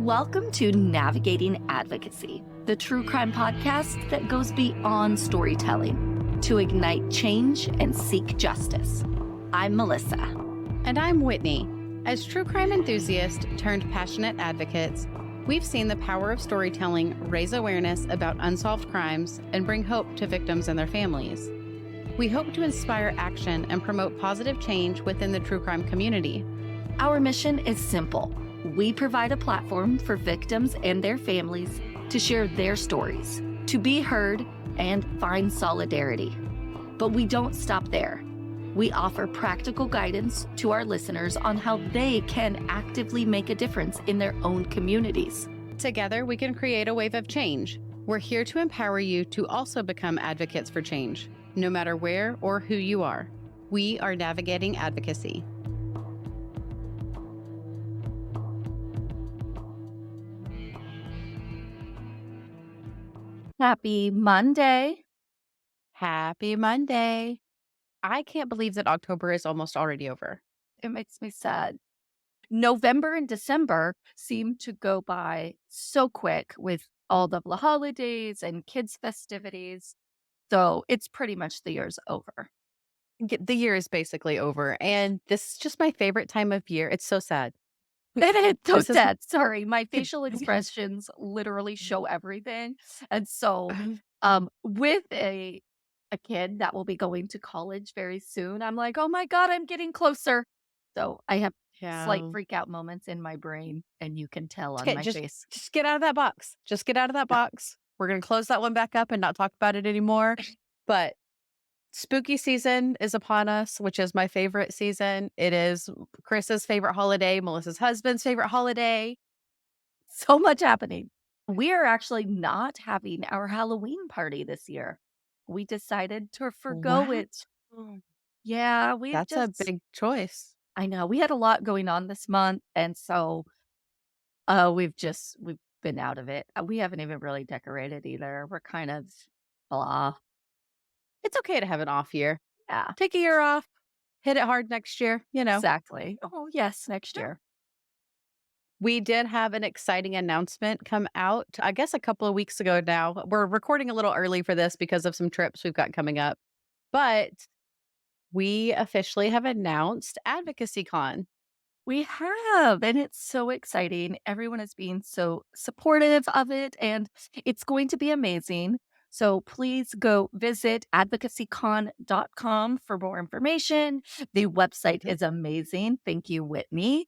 Welcome to Navigating Advocacy, the true crime podcast that goes beyond storytelling to ignite change and seek justice. I'm Melissa. And I'm Whitney. As true crime enthusiasts turned passionate advocates, we've seen the power of storytelling raise awareness about unsolved crimes and bring hope to victims and their families. We hope to inspire action and promote positive change within the true crime community. Our mission is simple. We provide a platform for victims and their families to share their stories, to be heard, and find solidarity. But we don't stop there. We offer practical guidance to our listeners on how they can actively make a difference in their own communities. Together, we can create a wave of change. We're here to empower you to also become advocates for change, no matter where or who you are. We are Navigating Advocacy. Happy Monday. Happy Monday. I can't believe that October is almost already over. It makes me sad. November and December seem to go by so quick with all of the holidays and kids' festivities. So it's pretty much the year's over. The year is basically over, and this is just my favorite time of year. It's so sad. It's so This is sad. Sorry, my facial expressions literally show everything. And so with a kid that will be going to college very soon, I'm like, oh my God, I'm getting closer. So I have slight freak out moments in my brain, and you can tell on my face. Just get out of that box. Just get out of that box. We're going to close that one back up and not talk about it anymore. But spooky season is upon us, which is my favorite season. It is Chris's favorite holiday, Melissa's husband's favorite holiday. So much happening. We are actually not having our Halloween party this year. We decided to forgo it. Yeah, That's a big choice. I know. We had a lot going on this month, and so we've been out of it. We haven't even really decorated either. We're kind of blah. It's okay to have an off year. Yeah. Take a year off. Hit it hard next year, Exactly. Oh, yes, next year. We did have an exciting announcement come out, I guess a couple of weeks ago now. We're recording a little early for this because of some trips we've got coming up. But we officially have announced Advocacy Con. We have, and it's so exciting. Everyone is being so supportive of it, and it's going to be amazing. So please go visit advocacycon.com for more information. The website is amazing. Thank you, Whitney.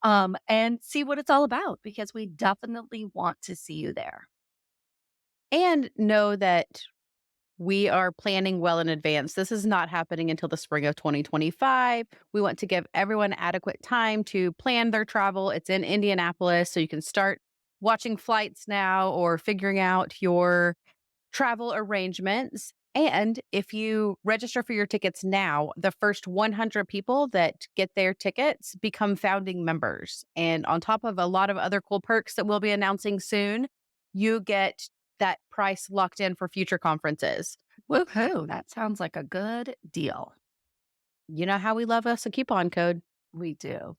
And see what it's all about, because we definitely want to see you there. And know that we are planning well in advance. This is not happening until the spring of 2025. We want to give everyone adequate time to plan their travel. It's in Indianapolis, so you can start watching flights now or figuring out your travel arrangements. And if you register for your tickets now, the first 100 people that get their tickets become founding members. And on top of a lot of other cool perks that we'll be announcing soon, you get that price locked in for future conferences. Woohoo! That sounds like a good deal. You know how we love us a coupon code. We do.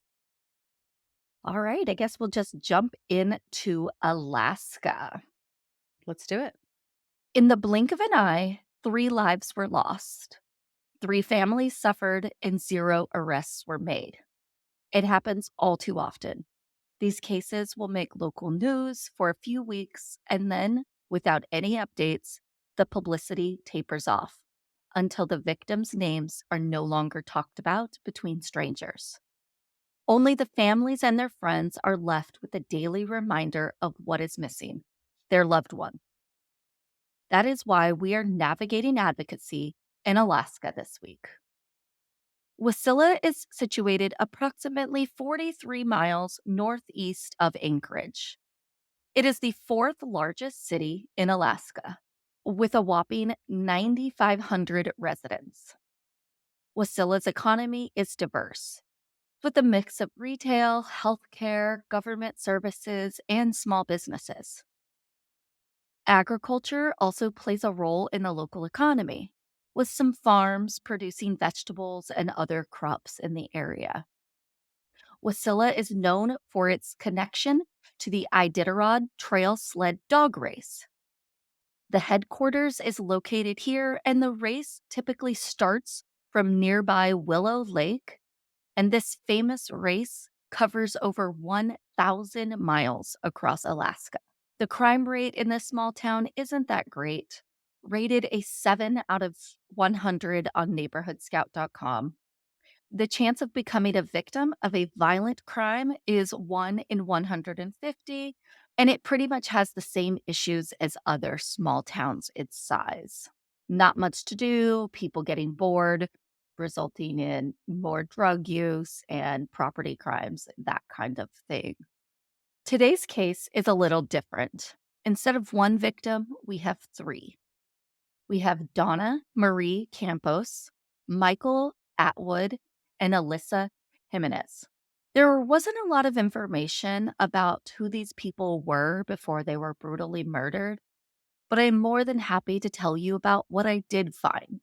All right, I guess we'll just jump into Alaska. Let's do it. In the blink of an eye, 3 lives were lost. 3 families suffered and 0 arrests were made. It happens all too often. These cases will make local news for a few weeks, and then, without any updates, the publicity tapers off until the victims' names are no longer talked about between strangers. Only the families and their friends are left with a daily reminder of what is missing, their loved one. That is why we are navigating advocacy in Alaska this week. Wasilla is situated approximately 43 miles northeast of Anchorage. It is the 4th largest city in Alaska, with a whopping 9,500 residents. Wasilla's economy is diverse, with a mix of retail, healthcare, government services, and small businesses. Agriculture also plays a role in the local economy, with some farms producing vegetables and other crops in the area. Wasilla is known for its connection to the Iditarod Trail Sled Dog Race. The headquarters is located here, and the race typically starts from nearby Willow Lake. And this famous race covers over 1,000 miles across Alaska. The crime rate in this small town isn't that great, rated a 7 out of 100 on neighborhoodscout.com. The chance of becoming a victim of a violent crime is 1 in 150, and it pretty much has the same issues as other small towns its size. Not much to do, people getting bored, resulting in more drug use and property crimes, that kind of thing. Today's case is a little different. Instead of one victim, we have three. We have Donna Marie Campos, Michael Attwood, and Alyssa Jimenez. There wasn't a lot of information about who these people were before they were brutally murdered, but I'm more than happy to tell you about what I did find.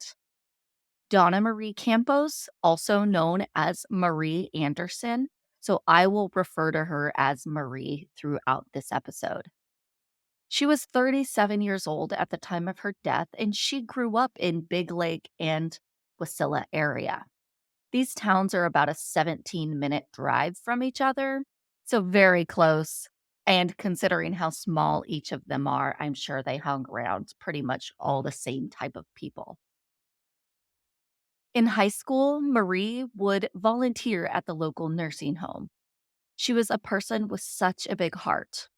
Donna Marie Campos, also known as Marie Anderson, so I will refer to her as Marie throughout this episode. She was 37 years old at the time of her death, and she grew up in Big Lake and Wasilla area. These towns are about a 17-minute drive from each other, so very close. And considering how small each of them are, I'm sure they hung around pretty much all the same type of people. In high school, Marie would volunteer at the local nursing home. She was a person with such a big heart.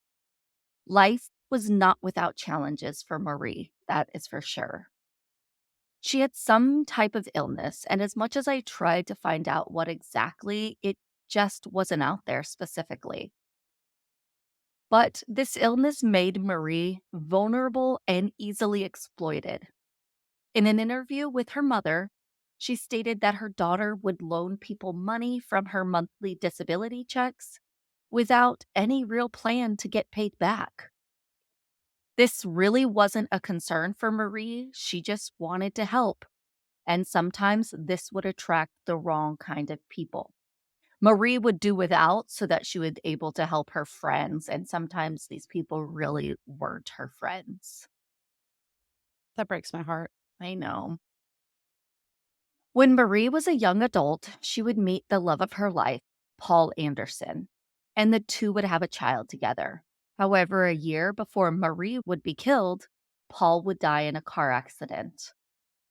Life was not without challenges for Marie, that is for sure. She had some type of illness, and as much as I tried to find out what exactly, it just wasn't out there specifically. But this illness made Marie vulnerable and easily exploited. In an interview with her mother, she stated that her daughter would loan people money from her monthly disability checks without any real plan to get paid back. This really wasn't a concern for Marie. She just wanted to help. And sometimes this would attract the wrong kind of people. Marie would do without so that she would able to help her friends. And sometimes these people really weren't her friends. That breaks my heart. I know. When Marie was a young adult, she would meet the love of her life, Paul Anderson, and the two would have a child together. However, a year before Marie would be killed, Paul would die in a car accident,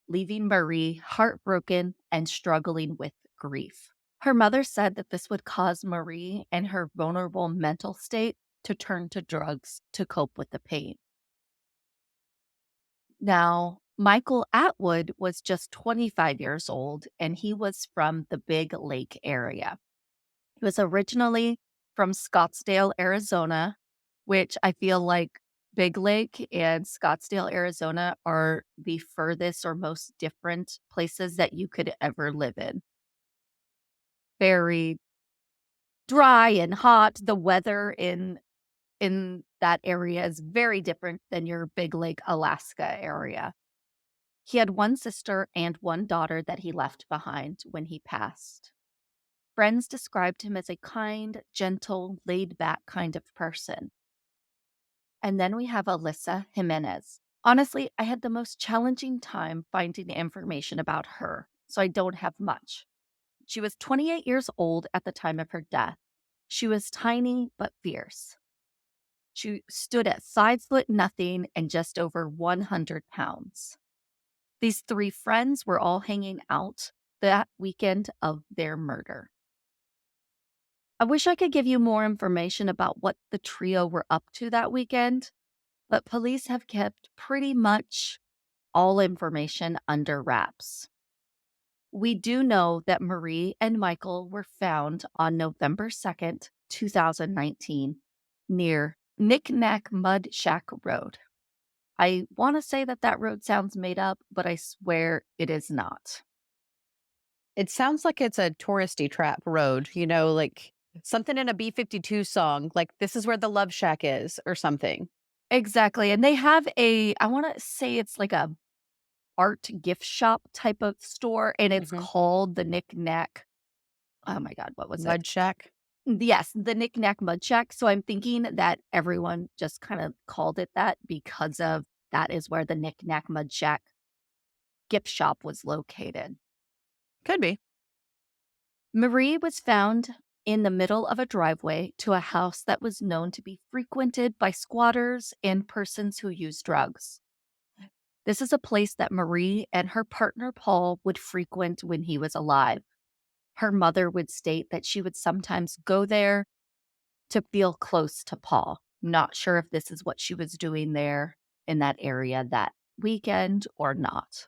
leaving Marie heartbroken and struggling with grief. Her mother said that this would cause Marie and her vulnerable mental state to turn to drugs to cope with the pain. Now, Michael Atwood was just 25 years old and he was from the Big Lake area. He was originally from Scottsdale, Arizona, which I feel like Big Lake and Scottsdale, Arizona are the furthest or most different places that you could ever live in. Very dry and hot. The weather in that area is very different than your Big Lake, Alaska area. He had one sister and one daughter that he left behind when he passed. Friends described him as a kind, gentle, laid back kind of person. And then we have Alyssa Jimenez. Honestly, I had the most challenging time finding information about her, so I don't have much. She was 28 years old at the time of her death. She was tiny but fierce. She stood at 5 foot nothing and just over 100 pounds. These three friends were all hanging out that weekend of their murder. I wish I could give you more information about what the trio were up to that weekend, but police have kept pretty much all information under wraps. We do know that Marie and Michael were found on November 2nd, 2019, near Knick-Knack Mud Shack Road. I want to say that that road sounds made up, but I swear it is not. It sounds like it's a touristy trap road, like something in a B-52 song, like "This is where the Love Shack is" or something. Exactly. And they have I want to say it's like a art gift shop type of store, and it's Mhm. called the Knick-Knack. Oh my God, what was it? Mud Shack. Yes, the knick-knack mud shack. So I'm thinking that everyone just kind of called it that because of that is where the knick-knack mud shack gift shop was located. Could be. Marie was found in the middle of a driveway to a house that was known to be frequented by squatters and persons who use drugs. This is a place that Marie and her partner Paul would frequent when he was alive. Her mother would state that she would sometimes go there to feel close to Paul. Not sure if this is what she was doing there in that area that weekend or not.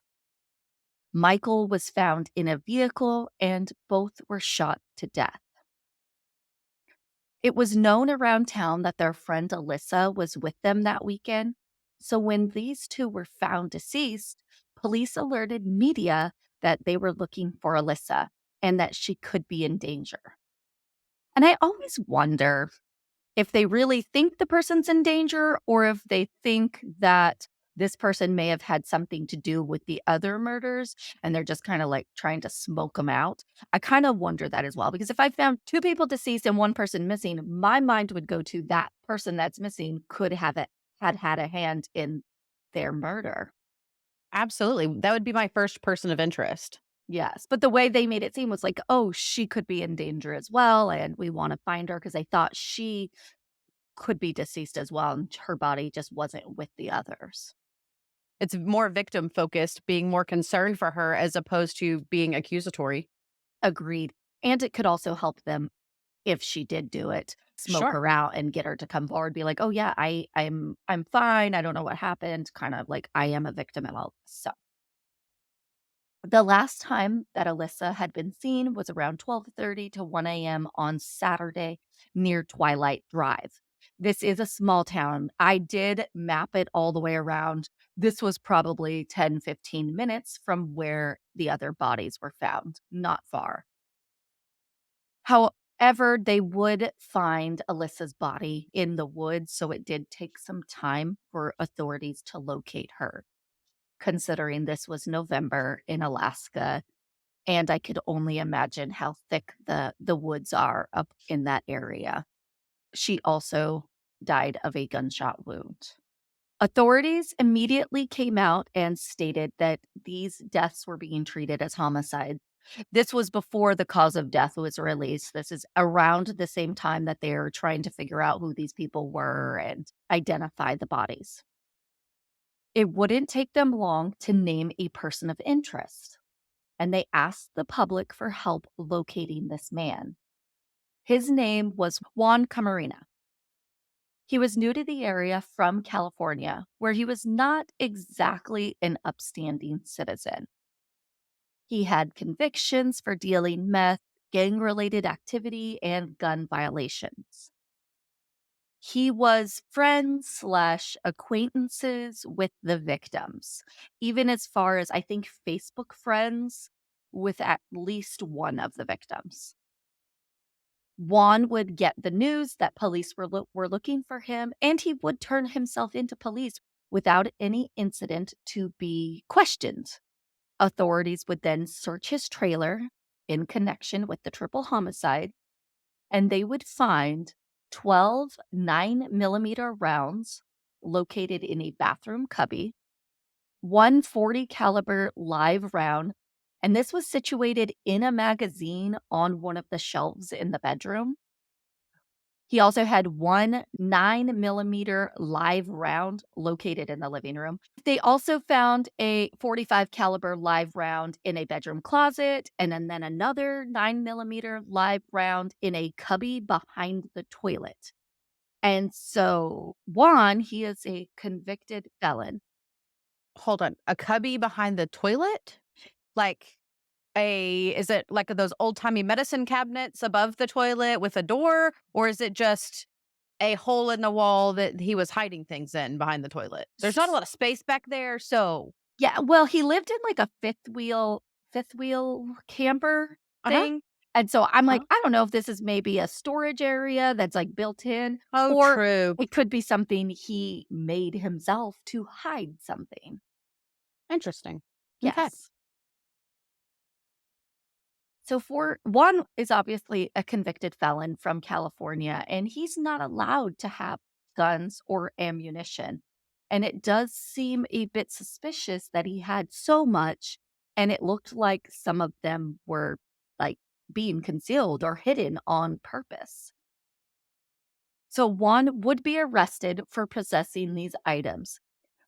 Michael was found in a vehicle and both were shot to death. It was known around town that their friend Alyssa was with them that weekend. So when these two were found deceased, police alerted media that they were looking for Alyssa and that she could be in danger. And I always wonder if they really think the person's in danger or if they think that this person may have had something to do with the other murders and they're just kind of like trying to smoke them out. I kind of wonder that as well, because if I found two people deceased and one person missing, my mind would go to that person that's missing could have had a hand in their murder. Absolutely. That would be my first person of interest. Yes, but the way they made it seem was like, oh, she could be in danger as well, and we want to find her because they thought she could be deceased as well, and her body just wasn't with the others. It's more victim focused, being more concerned for her as opposed to being accusatory. Agreed. And it could also help them if she did do it, smoke Sure. her out and get her to come forward, be like, "Oh yeah, I'm fine. I don't know what happened." Kind of like I am a victim of all this. So the last time that Alyssa had been seen was around 12:30 to 1 a.m. on Saturday near Twilight Drive. This is a small town. I did map it all the way around. This was probably 10, 15 minutes from where the other bodies were found, not far. However, they would find Alyssa's body in the woods, so it did take some time for authorities to locate her, considering this was November in Alaska, and I could only imagine how thick the woods are up in that area. She also died of a gunshot wound. Authorities immediately came out and stated that these deaths were being treated as homicide. This was before the cause of death was released. This is around the same time that they're trying to figure out who these people were and identify the bodies. It wouldn't take them long to name a person of interest, and they asked the public for help locating this man. His name was Juan Camarena. He was new to the area from California, where he was not exactly an upstanding citizen. He had convictions for dealing meth, gang related activity, and gun violations. He was friends slash acquaintances with the victims, even as far as I think Facebook friends with at least one of the victims. Juan would get the news that police were looking for him, and he would turn himself into police without any incident to be questioned. Authorities would then search his trailer in connection with the triple homicide, and they would find 12 9mm rounds located in a bathroom cubby, one 40 caliber live round, and this was situated in a magazine on one of the shelves in the bedroom. He also had one 9mm live round located in the living room. They also found a 45 caliber live round in a bedroom closet and then another 9mm live round in a cubby behind the toilet. And so Juan, he is a convicted felon. Hold on. A cubby behind the toilet? Like is it like those old timey medicine cabinets above the toilet with a door? Or is it just a hole in the wall that he was hiding things in behind the toilet? There's not a lot of space back there. So, Yeah, well, he lived in, like, a fifth wheel camper uh huh. thing, and so I'm like, Uh-huh. I don't know if this is maybe a storage area that's, like, built in, Oh, or true. it could be something he made himself to hide something. Interesting. Okay. Yes. So for Juan is obviously a convicted felon from California, and he's not allowed to have guns or ammunition. And it does seem a bit suspicious that he had so much, and it looked like some of them were like being concealed or hidden on purpose. So Juan would be arrested for possessing these items.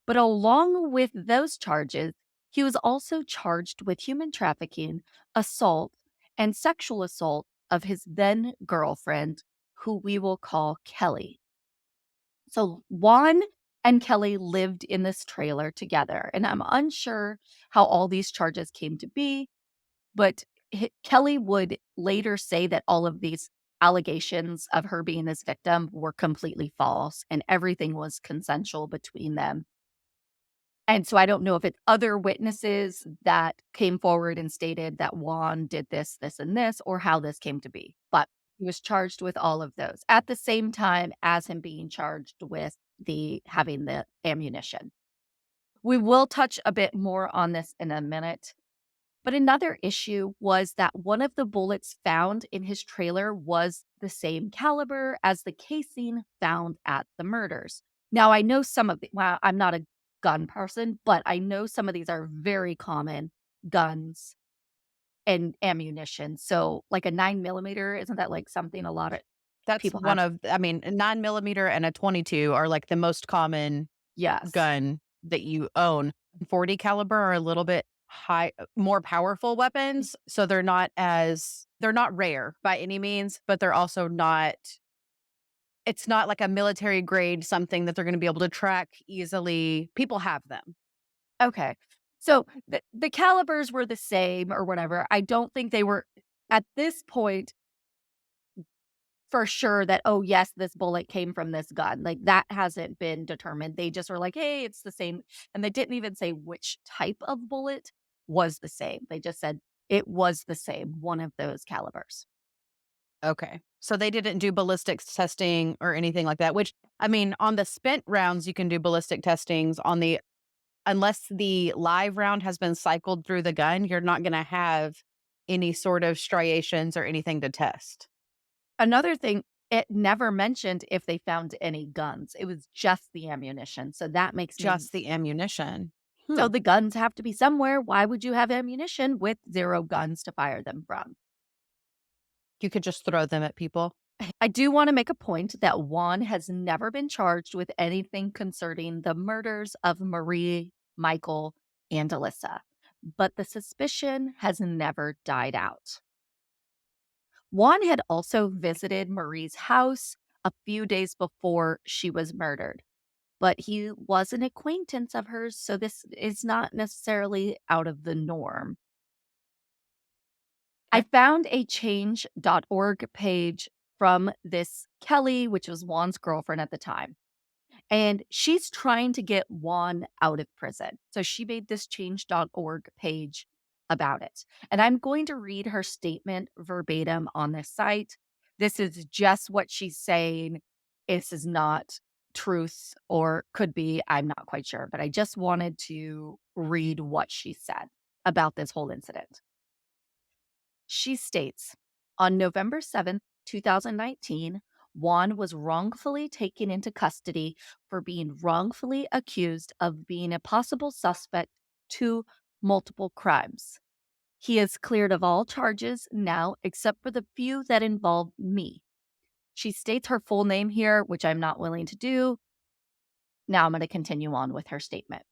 But along with those charges, he was also charged with human trafficking, assault, and sexual assault of his then girlfriend, who we will call Kelly. So Juan and Kelly lived in this trailer together, and I'm unsure how all these charges came to be, but Kelly would later say that all of these allegations of her being this victim were completely false and everything was consensual between them. And so I don't know if it's other witnesses that came forward and stated that Juan did this, this, and this, or how this came to be. But he was charged with all of those at the same time as him being charged with the having the ammunition. We will touch a bit more on this in a minute. But another issue was that one of the bullets found in his trailer was the same caliber as the casing found at the murders. Now, I know some of the, well, I'm not a gun person, but I know some of these are very common guns and ammunition. So, like a 9 millimeter, isn't that like something a lot of That's people one have? of I mean, a 9 millimeter and a 22 are, like, the most common Yes. gun that you own. 40 caliber are a little bit more powerful weapons, so they're not rare by any means, but they're also not it's not like a military grade something that they're gonna be able to track easily. People have them. Okay. So the calibers were the same or whatever. I don't think they were at this point for sure that, "Oh, yes, this bullet came from this gun." Like, that hasn't been determined. They just were like, "Hey, it's the same." And they didn't even say which type of bullet was the same. They just said it was the same, one of those calibers. Okay. So they didn't do ballistics testing or anything like that, which I mean, on the spent rounds, you can do ballistic testings on the unless the live round has been cycled through the gun, you're not going to have any sort of striations or anything to test. Another thing, it never mentioned if they found any guns. It was just the ammunition. So that makes me Just the ammunition. Hmm. so the guns have to be somewhere. Why would you have ammunition with 0 guns to fire them from? You could just throw them at people. I do want to make a point that Juan has never been charged with anything concerning the murders of Marie, Michael, and Alyssa, but the suspicion has never died out. Juan had also visited Marie's house a few days before she was murdered, but he was an acquaintance of hers, so this is not necessarily out of the norm. I Okay. found a change.org page from this Kelly, which was Juan's girlfriend at the time. And she's trying to get Juan out of prison. So she made this change.org page about it. And I'm going to read her statement verbatim on this site. This is just what she's saying. This is not truth or could be. I'm not quite sure. But I just wanted to read what she said about this whole incident. She states, on November 7th, 2019, Juan was wrongfully taken into custody for being wrongfully accused of being a possible suspect to multiple crimes. He is cleared of all charges now except for the few that involve me. She states her full name here, which I'm not willing to do. Now I'm going to continue on with her statement.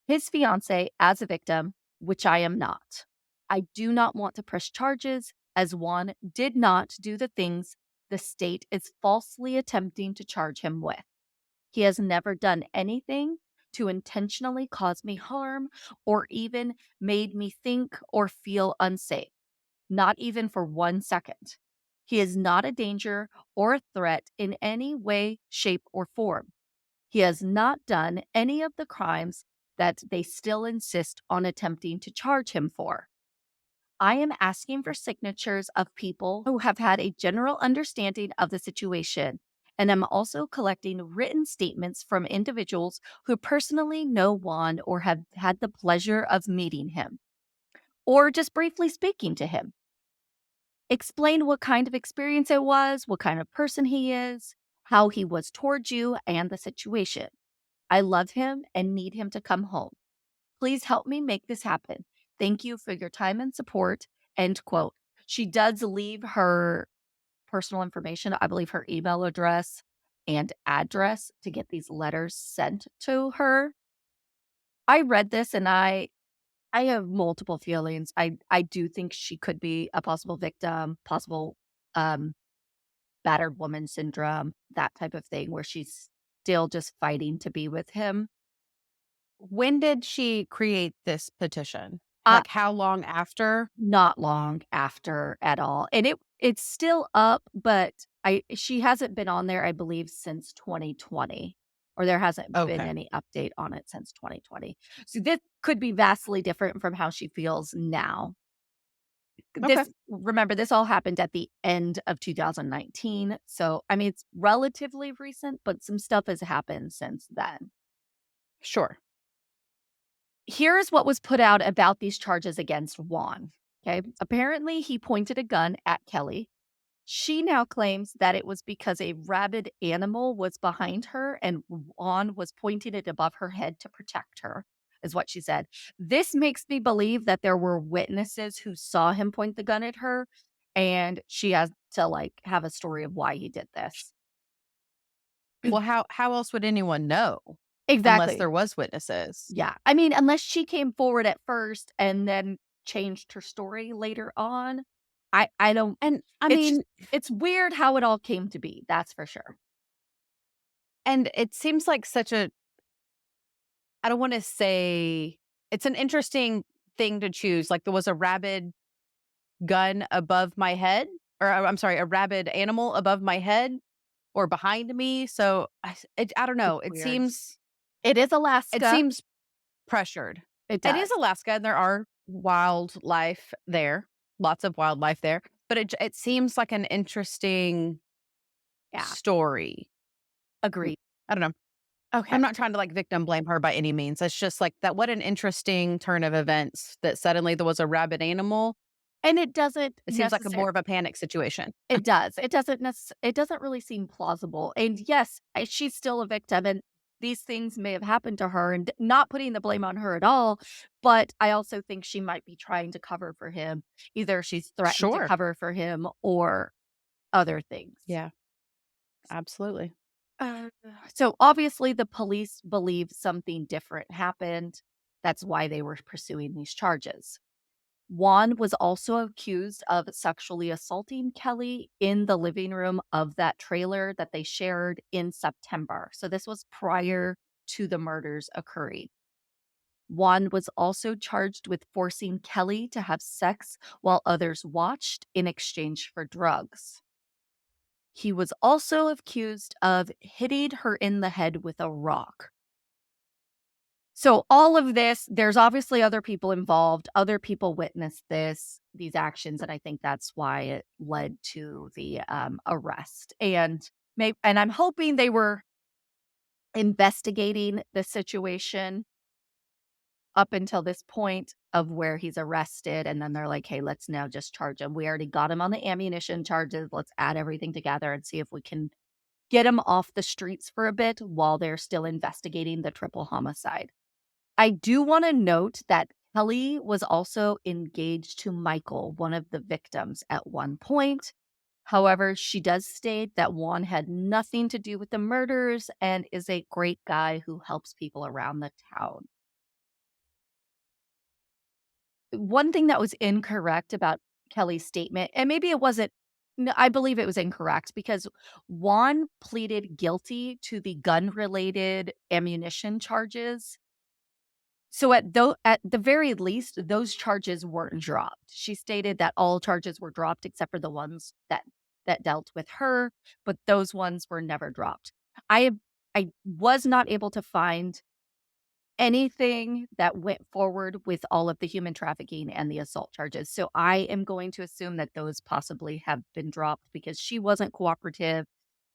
His fiance as a victim, which I am not. I do not want to press charges as Juan did not do the things the state is falsely attempting to charge him with. He has never done anything to intentionally cause me harm or even made me think or feel unsafe, not even for 1 second. He is not a danger or a threat in any way, shape, or form. He has not done any of the crimes that they still insist on attempting to charge him for. I am asking for signatures of people who have had a general understanding of the situation, and I'm also collecting written statements from individuals who personally know Juan or have had the pleasure of meeting him, or just briefly speaking to him. Explain what kind of experience it was, what kind of person he is, how he was towards you, and the situation. I love him and need him to come home. Please help me make this happen. Thank you for your time and support. End quote. She does leave her personal information, I believe her email address and address to get these letters sent to her. I read this and I have multiple feelings. I do think she could be a possible victim, possible um battered woman syndrome, that type of thing where she's still just fighting to be with him. When did she create this petition? Uh Like, how long after? Not long after at all. And it's still up, but I she hasn't been on there, I believe, since 2020, or there hasn't been Okay, any update on it since 2020. So this could be vastly different from how she feels now. okay, Remember, this all happened at the end of 2019. So, I mean, it's relatively recent, but some stuff has happened since then. sure. Here's what was put out about these charges against Juan. Okay. Apparently, he pointed a gun at Kelly. She now claims that it was because a rabid animal was behind her and Juan was pointing it above her head to protect her, is what she said. This makes me believe that there were witnesses who saw him point the gun at her, and she has to like have a story of why he did this. Well, how else would anyone know unless Exactly. there was witnesses? Yeah. I mean, unless she came forward at first and then changed her story later on. I don't And I it's just mean, it's weird how it all came to be, that's for sure. and it seems like such a I don't wanna say it's an interesting thing to choose, like, there was a rabid gun above my head, or I'm sorry, a rabid animal above my head or behind me, so I don't It's know, weird. It is it Alaska. seems pressured. It It is does. Alaska, and there are wildlife there, lots of wildlife there, but it seems like an interesting Yeah, story. Mm, agreed. I don't know. Okay. I'm not trying to, like, victim blame her by any means. It's just like that what an interesting turn of events that suddenly there was a rabid animal. And it doesn't It seems like a necessarily. more of a panic situation. It does. It doesn't really seem plausible, and yes, she's still a victim, and these things may have happened to her, and not putting the blame on her at all, but I also think she might be trying to cover for him. Either she's threatened to Sure. cover for him or other things. Yeah, absolutely. Uh, so, obviously, the police believe something different happened. That's why they were pursuing these charges. Juan was also accused of sexually assaulting Kelly in the living room of that trailer that they shared in September. So this was prior to the murders occurring. Juan was also charged with forcing Kelly to have sex while others watched in exchange for drugs. He was also accused of hitting her in the head with a rock. So all of this, there's obviously other people involved. Other people witnessed these actions, and I think that's why it led to the arrest. And I'm hoping they were investigating the situation up until this point of where he's arrested, and then they're like, "Hey, let's now just charge him. We already got him on the ammunition charges. Let's add everything together and see if we can get him off the streets for a bit while they're still investigating the triple homicide." I do wanna note that Kelly was also engaged to Michael, one of the victims, at one point. However, she does state that Juan had nothing to do with the murders and is a great guy who helps people around the town. One thing that was incorrect about Kelly's statement, and maybe it wasn't no, I believe it was incorrect because Juan pleaded guilty to the gun-related ammunition charges. So at the very least, those charges weren't dropped. She stated that all charges were dropped except for the ones that dealt with her, but those ones were never dropped. I have I was not able to find anything that went forward with all of the human trafficking and the assault charges. So I am going to assume that those possibly have been dropped because she wasn't cooperative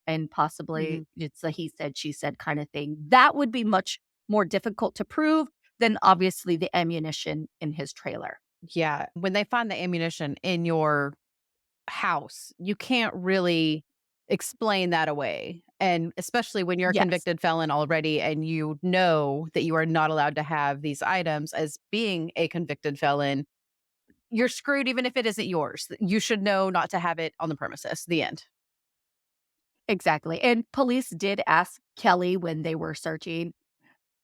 and possibly Mhm. it's a he said, she said kind of thing. That would be much more difficult to prove than obviously the ammunition in his trailer. Yeah, when they find the ammunition in your house. You can't really explain that away. And especially when you're a Yes, convicted felon already and you know that you are not allowed to have these items as being a convicted felon, you're screwed even if it isn't yours. You should know not to have it on the premises. The end. exactly. And police did ask Kelly when they were searching,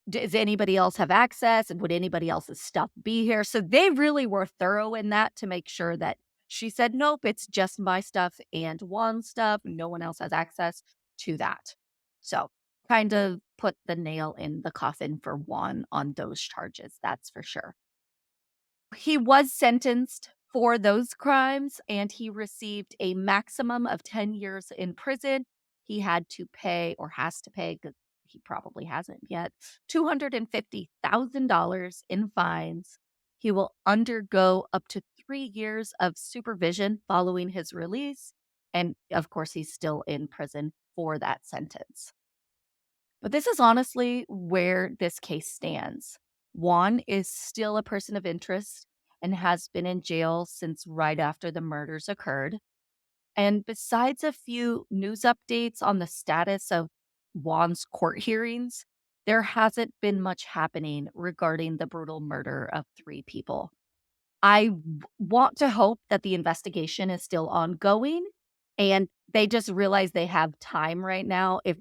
does anybody else have access and would anybody else's stuff be here? So they really were thorough in that to make sure that she said, nope, it's just my stuff and Juan's stuff. No one else has access to that. So kind of put the nail in the coffin for Juan on those charges. That's for sure. He was sentenced for those crimes and he received a maximum of 10 years in prison. He had to pay or has to pay, 'cause he probably hasn't yet, $250,000 in fines. He will undergo up to 3 years of supervision following his release. And of course, he's still in prison for that sentence. But this is honestly where this case stands. Juan is still a person of interest and has been in jail since right after the murders occurred. And besides a few news updates on the status of Juan's court hearings, there hasn't been much happening regarding the brutal murder of three people. Want to hope that the investigation is still ongoing and they just realize they have time right now if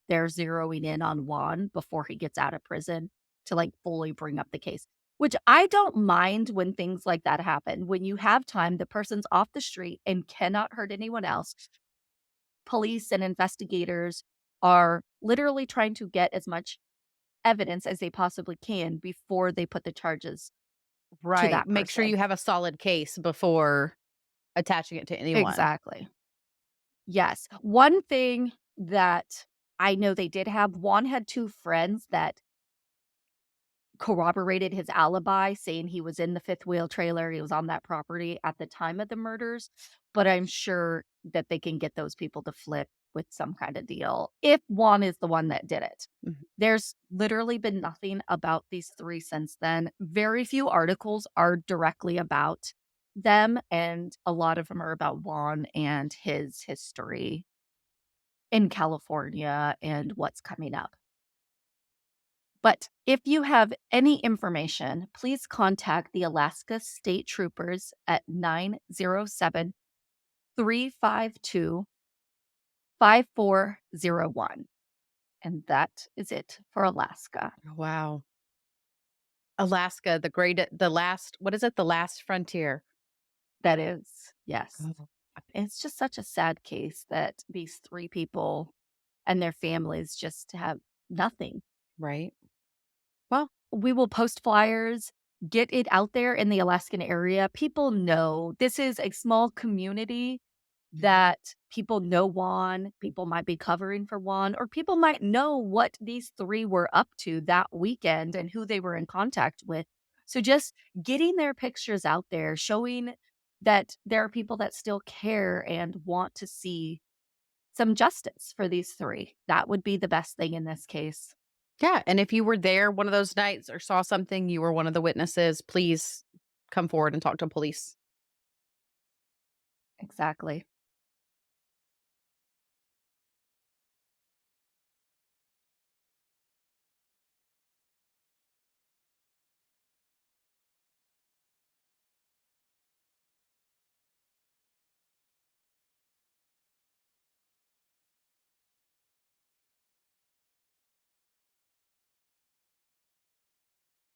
they're zeroing in on Juan before he gets out of prison to like fully bring up the case. Which I don't mind when things like that happen. When you have time, the person's off the street and cannot hurt anyone else. Police and investigators are literally trying to get as much evidence as they possibly can before they put the charges to Right. that Make sure person. you have a solid case before attaching it to anyone. Exactly. Yes. One thing that I know they did have, Juan had 2 friends that corroborated his alibi, saying he was in the fifth wheel trailer, he was on that property at the time of the murders, but I'm sure that they can get those people to flip with some kind of deal if Juan is the one that did it. Mhm. There's literally been nothing about these 3 since then. Very few articles are directly about them, and a lot of them are about Juan and his history in California and what's coming up. But if you have any information, please contact the Alaska State Troopers at 907-352-5401. And that is it for Alaska. Wow. Alaska, the last, what is it? The last frontier. That is, yes. Oh. It's just such a sad case that these 3 people and their families just have nothing. Right. Well, We will post flyers, get it out there in the Alaskan area. People know this is a small community that people know Juan, people might be covering for Juan, or people might know what these 3 were up to that weekend and who they were in contact with. So just getting their pictures out there, showing that there are people that still care and want to see some justice for these 3. That would be the best thing in this case. yeah. And if you were there one of those nights or saw something, you were one of the witnesses, please come forward and talk to police. Exactly.